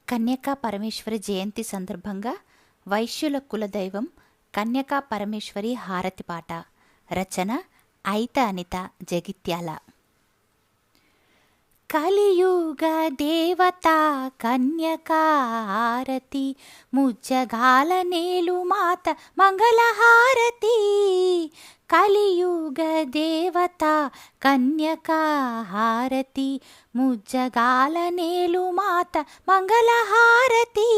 కన్యకా పరమేశ్వరి జయంతి సందర్భంగా వైశ్యుల కులదైవం కన్యకా పరమేశ్వరి హారతి పాట. రచన ఐత అనిత, జగిత్యాల. కలియుగ దేవత కన్యకా హారతి, ముజ్జగాల నేలు మాత మంగళహారతి. కలియుగ దేవత కన్యకా హారతి, ముజ్జగాల నేలు మాత మంగళహారతి.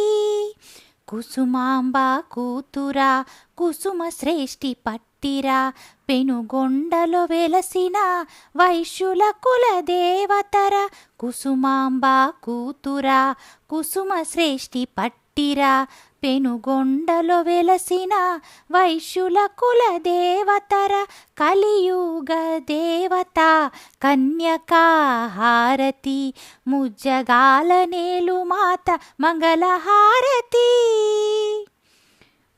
కుసుమాంబ కూతురా కుసుమ శ్రేష్ఠి పట్టిరా, పెనుగొండలో వెలసిన వైశ్యుల కుల దేవతర. కుసుమాంబ కూతురా కుసుమ శ్రేష్ఠి పట్టిరా, పెనుగొండలో వెలసిన వైశ్యుల కుల దేవతర. కలియుగ దేవత కన్యకా హారతి, ముజ్జగాల నేలు మాత మంగళహారతి.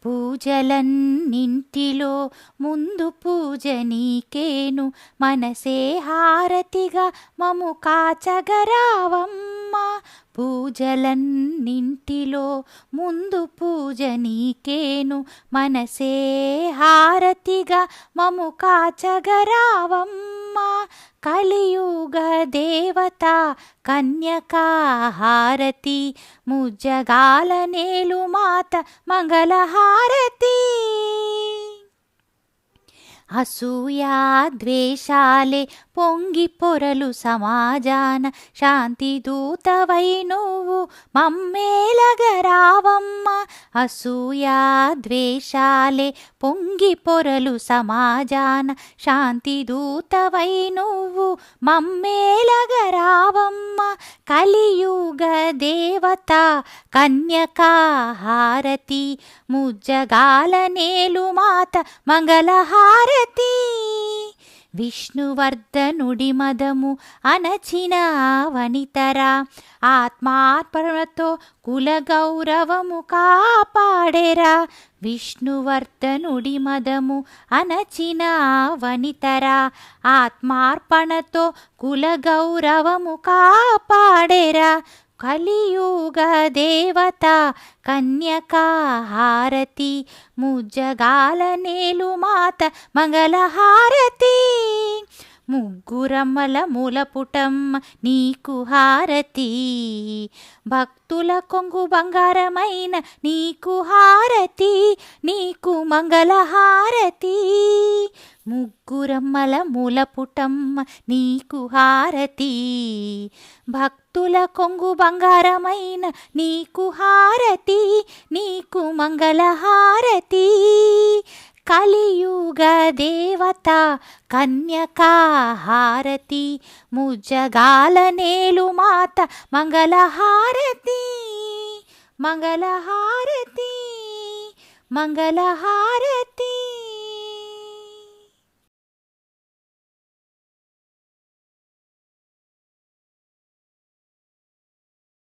పూజలన్నింటిలో ముందు పూజ నీకేను, మనసే హారతిగా మము కాచగరావమ్మ. పూజలన్నింటిలో ముందు పూజ నీకేను, మనసే హారతిగా మము కాచగరావమ్మ. కలియుగ దేవత కన్యకా హారతి, ముజ్జగాల నేలు మాత మంగళహారతి. అసూయా ద్వేషాలే పొంగి పొరలు సమాజాన, శాంతి దూతవై నువ్వు మమ్మేలగరావమ్మ. అసూయా ద్వేషాలే పొంగి పొరలు సమాజాన, శాంతి దూతవై నువ్వు మమ్మేలగరావమ్మ. కలియుగ దేవత కన్యకా హారతి, ముజ్జగాల నేలు మాత మంగళహారతి. విష్ణువర్ధనుడి మదము అణచిన వనితరా, ఆత్మార్పణతో కుల గౌరవము కాపాడేరా. విష్ణువర్ధనుడి మదము అణచిన వనితరా, ఆత్మార్పణతో కుల గౌరవము కాపాడేరా. కలియుగ దేవత కన్యకా హారతి, ముజ్జగాల నేలు మాత మంగళహారతి. ముగ్గురమ్మల మూలపుటమ్మ నీకు హారతి, భక్తుల కొంగు బంగారమైన నీకు హారతి, నీకు మంగళహారతి. ముగ్గురమ్మల మూలపుటమ్మ నీకు హారతి, భక్తుల కొంగు బంగారమైన నీకు హారతి, నీకు మంగళహారతి. కలియుగ దేవత కన్యకా హారతి, ముజ్జగాల నేలు మాత మంగళహారతి. మంగళహారతి, మంగళహారతి.